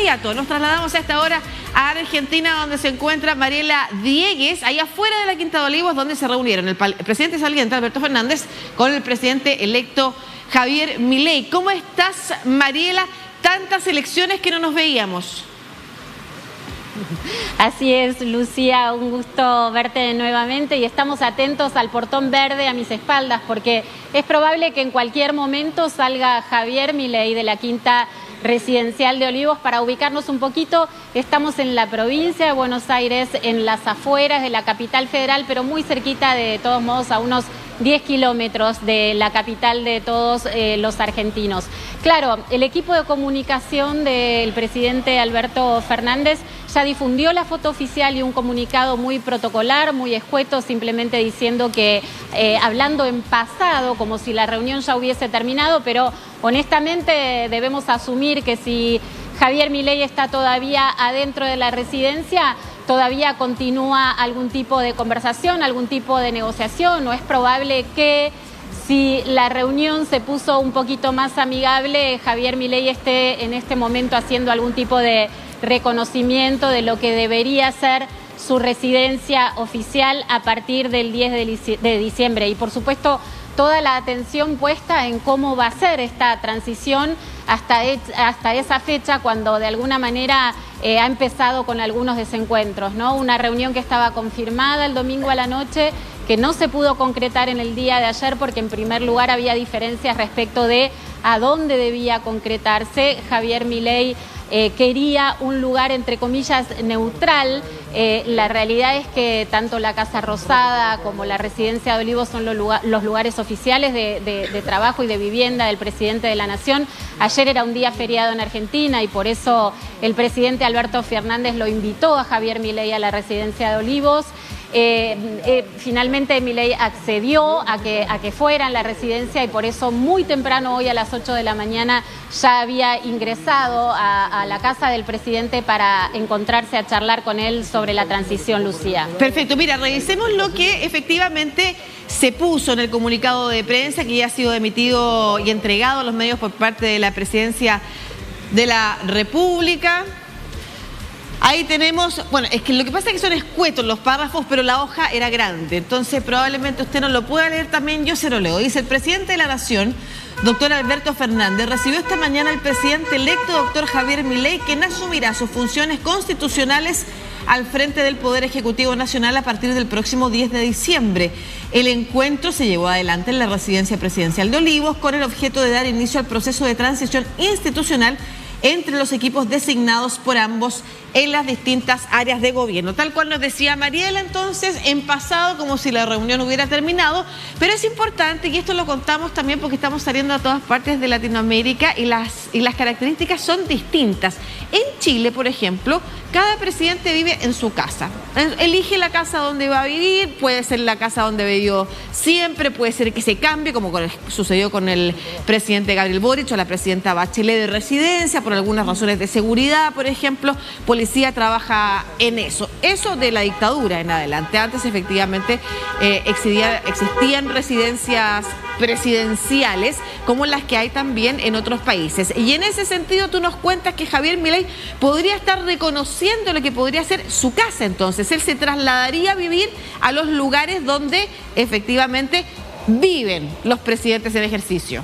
inmediato nos trasladamos a esta hora a Argentina, donde se encuentra Mariela Diegues, ahí afuera de la Quinta de Olivos, donde se reunieron el presidente saliente, Alberto Fernández, con el presidente electo, Javier Milei. ¿Cómo estás, Mariela? Tantas elecciones que no nos veíamos. Así es, Lucía, un gusto verte nuevamente y estamos atentos al portón verde a mis espaldas porque es probable que en cualquier momento salga Javier Milei de la Quinta Residencial de Olivos. Para ubicarnos un poquito, estamos en la provincia de Buenos Aires, en las afueras de la capital federal, pero muy cerquita, de todos modos, a unos 10 kilómetros de la capital de todos los argentinos. Claro, el equipo de comunicación del presidente Alberto Fernández ya difundió la foto oficial y un comunicado muy protocolar, muy escueto, simplemente diciendo que, hablando en pasado, como si la reunión ya hubiese terminado, pero honestamente debemos asumir que si Javier Milei está todavía adentro de la residencia, todavía continúa algún tipo de conversación, algún tipo de negociación, o es probable que si la reunión se puso un poquito más amigable, Javier Milei esté en este momento haciendo algún tipo de reconocimiento de lo que debería ser su residencia oficial a partir del 10 de diciembre. Y por supuesto, toda la atención puesta en cómo va a ser esta transición hasta esa fecha, cuando de alguna manera ha empezado con algunos desencuentros, ¿no? Una reunión que estaba confirmada el domingo a la noche, que no se pudo concretar en el día de ayer porque en primer lugar había diferencias respecto de a dónde debía concretarse. Javier Milei quería un lugar, entre comillas, neutral. La realidad es que tanto la Casa Rosada como la Residencia de Olivos son los lugares oficiales de trabajo y de vivienda del presidente de la Nación. Ayer era un día feriado en Argentina y por eso el presidente Alberto Fernández lo invitó a Javier Milei a la Residencia de Olivos. Finalmente Milei accedió a que fuera en la residencia y por eso muy temprano, hoy a las 8 de la mañana, ya había ingresado a la casa del presidente para encontrarse a charlar con él sobre la transición, Lucía. Perfecto, mira, revisemos lo que efectivamente se puso en el comunicado de prensa que ya ha sido emitido y entregado a los medios por parte de la Presidencia de la República. Ahí tenemos, bueno, es que lo que pasa es que son escuetos los párrafos, pero la hoja era grande, entonces probablemente usted no lo pueda leer también, yo se lo leo. Dice: el presidente de la Nación, doctor Alberto Fernández, recibió esta mañana al presidente electo, doctor Javier Milei, quien asumirá sus funciones constitucionales al frente del Poder Ejecutivo Nacional a partir del próximo 10 de diciembre. El encuentro se llevó adelante en la Residencia Presidencial de Olivos con el objeto de dar inicio al proceso de transición institucional entre los equipos designados por ambos en las distintas áreas de gobierno. Tal cual nos decía Mariela, entonces, en pasado, como si la reunión hubiera terminado, pero es importante, y esto lo contamos también porque estamos saliendo a todas partes de Latinoamérica y las características son distintas. En Chile, por ejemplo, cada presidente vive en su casa. Elige la casa donde va a vivir, puede ser la casa donde vivió siempre, puede ser que se cambie, como sucedió con el presidente Gabriel Boric o la presidenta Bachelet, de residencia, por algunas razones de seguridad, por ejemplo. Policía trabaja en eso. Eso de la dictadura en adelante. Antes, efectivamente, existían residencias presidenciales como las que hay también en otros países. Y en ese sentido tú nos cuentas que Javier Milei podría estar reconociendo lo que podría ser su casa. Entonces, él se trasladaría a vivir a los lugares donde efectivamente viven los presidentes en ejercicio.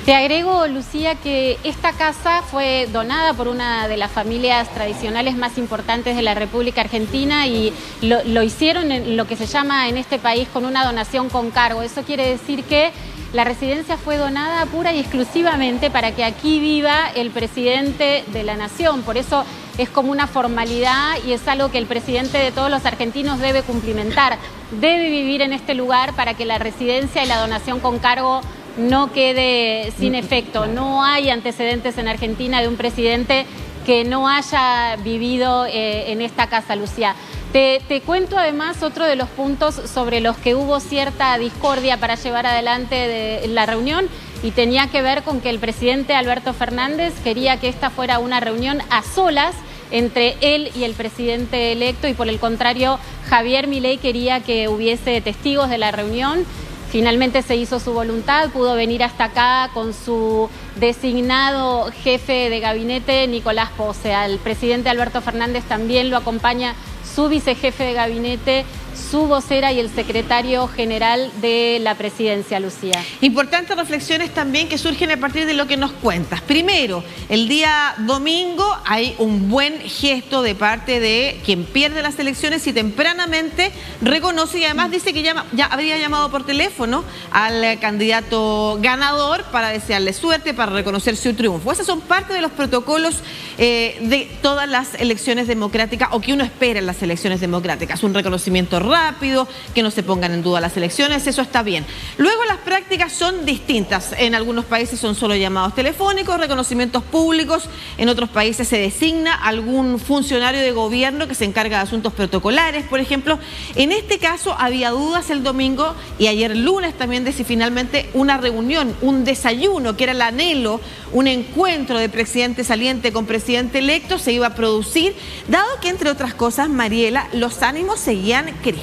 Te agrego, Lucía, que esta casa fue donada por una de las familias tradicionales más importantes de la República Argentina y lo hicieron en lo que se llama en este país con una donación con cargo. Eso quiere decir que la residencia fue donada pura y exclusivamente para que aquí viva el presidente de la Nación. Por eso es como una formalidad y es algo que el presidente de todos los argentinos debe cumplimentar. Debe vivir en este lugar para que la residencia y la donación con cargo no quede sin efecto. No hay antecedentes en Argentina de un presidente que no haya vivido en esta casa, Lucía. Te cuento además otro de los puntos sobre los que hubo cierta discordia para llevar adelante la reunión y tenía que ver con que el presidente Alberto Fernández quería que esta fuera una reunión a solas entre él y el presidente electo y por el contrario Javier Milei quería que hubiese testigos de la reunión. finalmente se hizo su voluntad, pudo venir hasta acá con su designado jefe de gabinete, Nicolás Pose. Al presidente Alberto Fernández también lo acompaña su vicejefe de gabinete, su vocera y el secretario general de la presidencia, Lucía. Importantes reflexiones también que surgen a partir de lo que nos cuentas. Primero, el día domingo hay un buen gesto de parte de quien pierde las elecciones y tempranamente reconoce y además dice que ya habría llamado por teléfono al candidato ganador para desearle suerte, para reconocer su triunfo. Esos son parte de los protocolos de todas las elecciones democráticas o que uno espera en las elecciones democráticas. Un reconocimiento rápido, que no se pongan en duda las elecciones, eso está bien. Luego las prácticas son distintas. En algunos países son solo llamados telefónicos, reconocimientos públicos. En otros países se designa algún funcionario de gobierno que se encarga de asuntos protocolares, por ejemplo. En este caso había dudas el domingo y ayer lunes también de si finalmente una reunión, un desayuno, que era el anhelo, un encuentro de presidente saliente con presidente electo se iba a producir, dado que, entre otras cosas, Mariela, los ánimos seguían crispados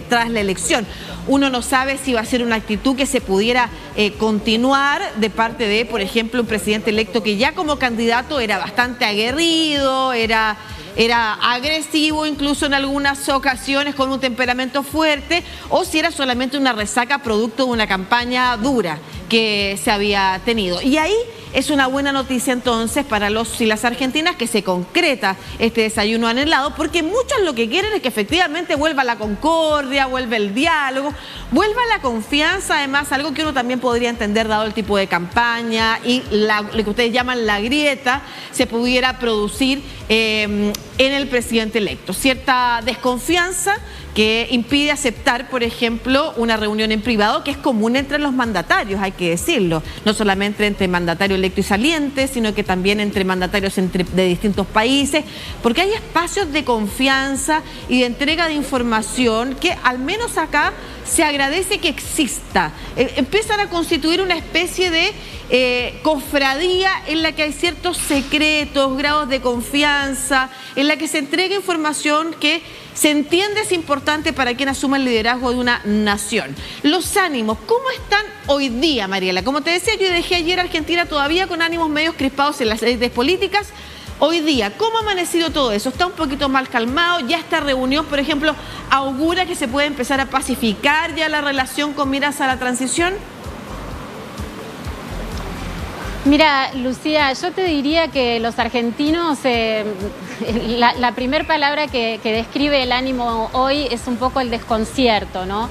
tras la elección. Uno no sabe si va a ser una actitud que se pudiera continuar de parte de, por ejemplo, un presidente electo que ya como candidato era bastante aguerrido, era agresivo incluso en algunas ocasiones con un temperamento fuerte, o si era solamente una resaca producto de una campaña dura que se había tenido. Y ahí es una buena noticia entonces para los y las argentinas que se concreta este desayuno anhelado, porque muchos lo que quieren es que efectivamente vuelva la concordia, vuelva el diálogo, vuelva la confianza, además algo que uno también podría entender dado el tipo de campaña y lo que ustedes llaman la grieta, se pudiera producir en el presidente electo. Cierta desconfianza que impide aceptar, por ejemplo, una reunión en privado que es común entre los mandatarios, hay que decirlo, no solamente entre mandatario electo y saliente, sino que también entre mandatarios de distintos países, porque hay espacios de confianza y de entrega de información que al menos acá se agradece que exista. Empiezan a constituir una especie de cofradía en la que hay ciertos secretos, grados de confianza, en la que se entrega información que se entiende es importante para quien asuma el liderazgo de una nación. Los ánimos, ¿cómo están hoy día, Mariela? Como te decía, yo dejé ayer a Argentina todavía con ánimos medios crispados en las redes políticas. Hoy día, ¿cómo ha amanecido todo eso? ¿Está un poquito más calmado? ¿Ya esta reunión, por ejemplo, augura que se puede empezar a pacificar ya la relación con miras a la transición? Mira, Lucía, yo te diría que los argentinos, la primer palabra que describe el ánimo hoy es un poco el desconcierto, ¿no?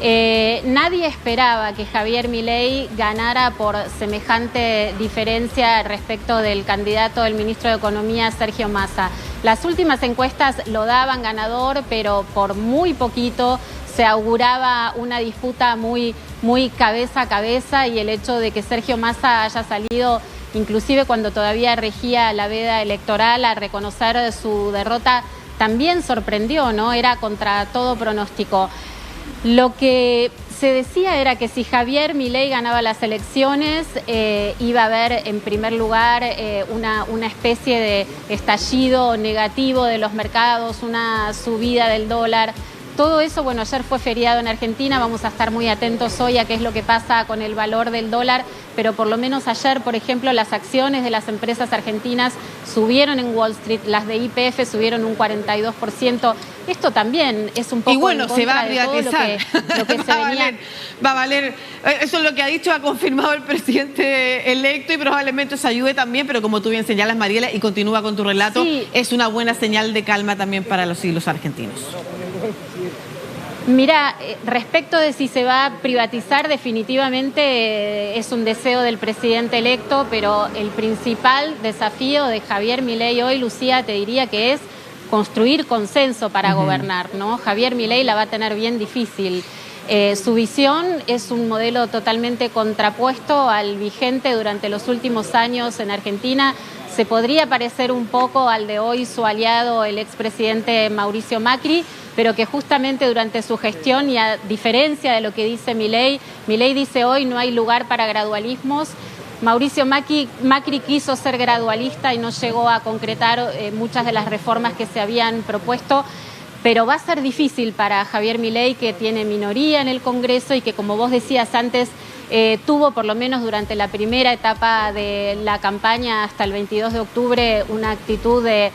Nadie esperaba que Javier Milei ganara por semejante diferencia respecto del candidato del ministro de Economía, Sergio Massa. Las últimas encuestas lo daban ganador, pero por muy poquito. Se auguraba una disputa muy cabeza a cabeza, y el hecho de que Sergio Massa haya salido, inclusive cuando todavía regía la veda electoral, a reconocer su derrota, también sorprendió, ¿no? Era contra todo pronóstico. Lo que se decía era que si Javier Milei ganaba las elecciones, iba a haber en primer lugar una especie de estallido negativo de los mercados, una subida del dólar. Todo eso, bueno, ayer fue feriado en Argentina, vamos a estar muy atentos hoy a qué es lo que pasa con el valor del dólar, pero por lo menos ayer, por ejemplo, las acciones de las empresas argentinas subieron en Wall Street, las de YPF subieron un 42%. Esto también es un poco y bueno, en contra se va a privatizar. De todo lo que se venía. Va a valer, eso es lo que ha dicho, ha confirmado el presidente electo, y probablemente eso ayude también, pero como tú bien señalas, Mariela, y continúa con tu relato, sí, es una buena señal de calma también para los argentinos. Mira, respecto de si se va a privatizar, definitivamente es un deseo del presidente electo, pero el principal desafío de Javier Milei hoy, Lucía, te diría que es construir consenso para gobernar, ¿no? Javier Milei la va a tener bien difícil. Su visión es un modelo totalmente contrapuesto al vigente durante los últimos años en Argentina. Se podría parecer un poco al de hoy su aliado, el expresidente Mauricio Macri, pero que justamente durante su gestión, y a diferencia de lo que dice Milei dice hoy no hay lugar para gradualismos. Mauricio Macri quiso ser gradualista y no llegó a concretar muchas de las reformas que se habían propuesto. pero va a ser difícil para Javier Milei, que tiene minoría en el Congreso y que, como vos decías antes, tuvo por lo menos durante la primera etapa de la campaña hasta el 22 de octubre una actitud de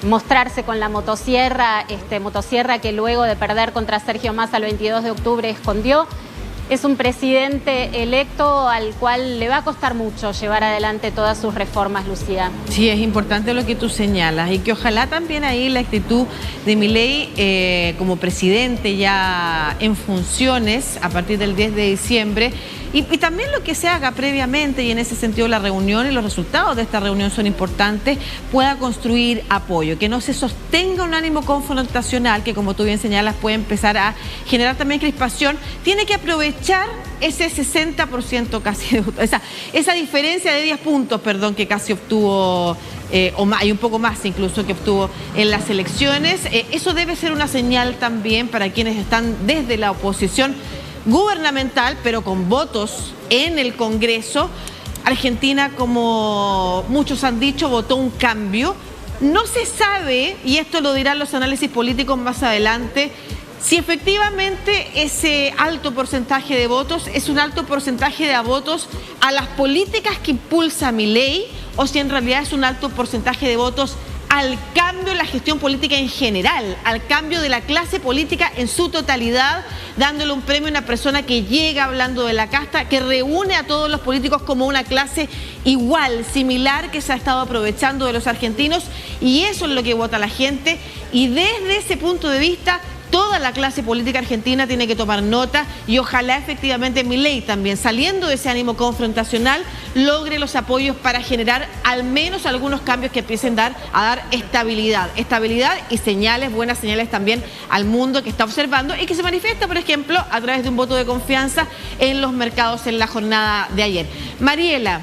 mostrarse con la motosierra, motosierra que luego de perder contra Sergio Massa el 22 de octubre escondió. Es un presidente electo al cual le va a costar mucho llevar adelante todas sus reformas, Lucía. Sí, es importante lo que tú señalas y que ojalá también ahí la actitud de Milei como presidente ya en funciones a partir del 10 de diciembre y también lo que se haga previamente, y en ese sentido la reunión y los resultados de esta reunión son importantes, pueda construir apoyo, que no se sostenga un ánimo confrontacional que, como tú bien señalas, puede empezar a generar también crispación. Tiene que aprovechar ese 60% casi, esa diferencia de 10 puntos, perdón, que casi obtuvo, o más, y un poco más incluso, que obtuvo en las elecciones. Eso debe ser una señal también para quienes están desde la oposición gubernamental, pero con votos en el Congreso. Argentina, como muchos han dicho, votó un cambio. No se sabe, y esto lo dirán los análisis políticos más adelante, si efectivamente ese alto porcentaje de votos es un alto porcentaje de votos a las políticas que impulsa Milei, o si en realidad es un alto porcentaje de votos al cambio en la gestión política en general, al cambio de la clase política en su totalidad, dándole un premio a una persona que llega hablando de la casta, que reúne a todos los políticos como una clase igual, similar, que se ha estado aprovechando de los argentinos, y eso es lo que vota la gente. Y desde ese punto de vista, toda la clase política argentina tiene que tomar nota, y ojalá efectivamente Milei también, saliendo de ese ánimo confrontacional, logre los apoyos para generar al menos algunos cambios que empiecen a dar estabilidad y señales, buenas señales también al mundo que está observando y que se manifiesta, por ejemplo, a través de un voto de confianza en los mercados en la jornada de ayer. Mariela,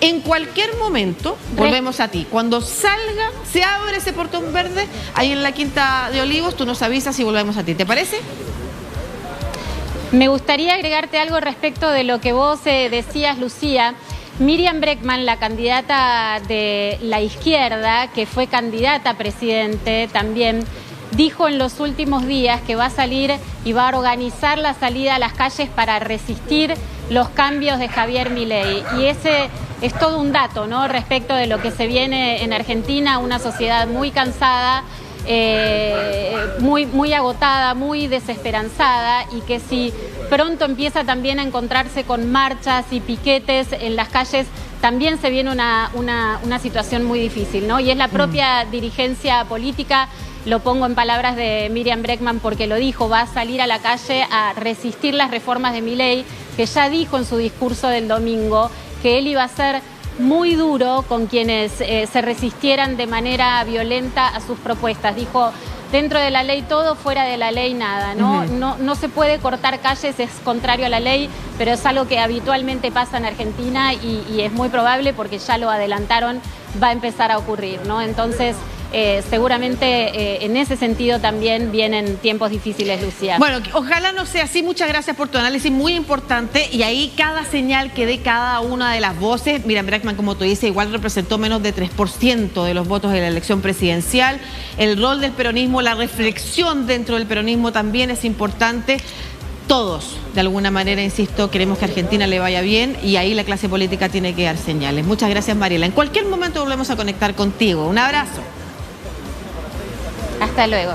en cualquier momento, volvemos a ti. Cuando salga, se abre ese portón verde ahí en la Quinta de Olivos, tú nos avisas y volvemos a ti. ¿Te parece? Me gustaría agregarte algo respecto de lo que vos decías, Lucía. Miriam Bregman, la candidata de la izquierda, que fue candidata a presidente también, dijo en los últimos días que va a salir y va a organizar la salida a las calles para resistir los cambios de Javier Milei. Y ese es todo un dato, ¿no?, respecto de lo que se viene en Argentina, una sociedad muy cansada, muy agotada, muy desesperanzada, y que si pronto empieza también a encontrarse con marchas y piquetes en las calles, también se viene una situación muy difícil, ¿no? Y es la propia dirigencia política, lo pongo en palabras de Miriam Bregman porque lo dijo, va a salir a la calle a resistir las reformas de Milei, que ya dijo en su discurso del domingo que él iba a ser muy duro con quienes se resistieran de manera violenta a sus propuestas. Dijo, dentro de la ley todo, fuera de la ley nada, ¿no? No se puede cortar calles, es contrario a la ley, pero es algo que habitualmente pasa en Argentina y es muy probable, porque ya lo adelantaron, va a empezar a ocurrir, ¿no? Entonces, seguramente en ese sentido también vienen tiempos difíciles, Lucía. Bueno, ojalá no sea así. Muchas gracias por tu análisis, muy importante. Y ahí cada señal que dé cada una de las voces. Miriam Bregman, como tú dices, igual representó menos de 3% de los votos de la elección presidencial. El rol del peronismo, la reflexión dentro del peronismo también es importante. Todos, de alguna manera, insisto, queremos que a Argentina le vaya bien, y ahí la clase política tiene que dar señales. Muchas gracias, Mariela. En cualquier momento volvemos a conectar contigo. Un abrazo. Hasta luego.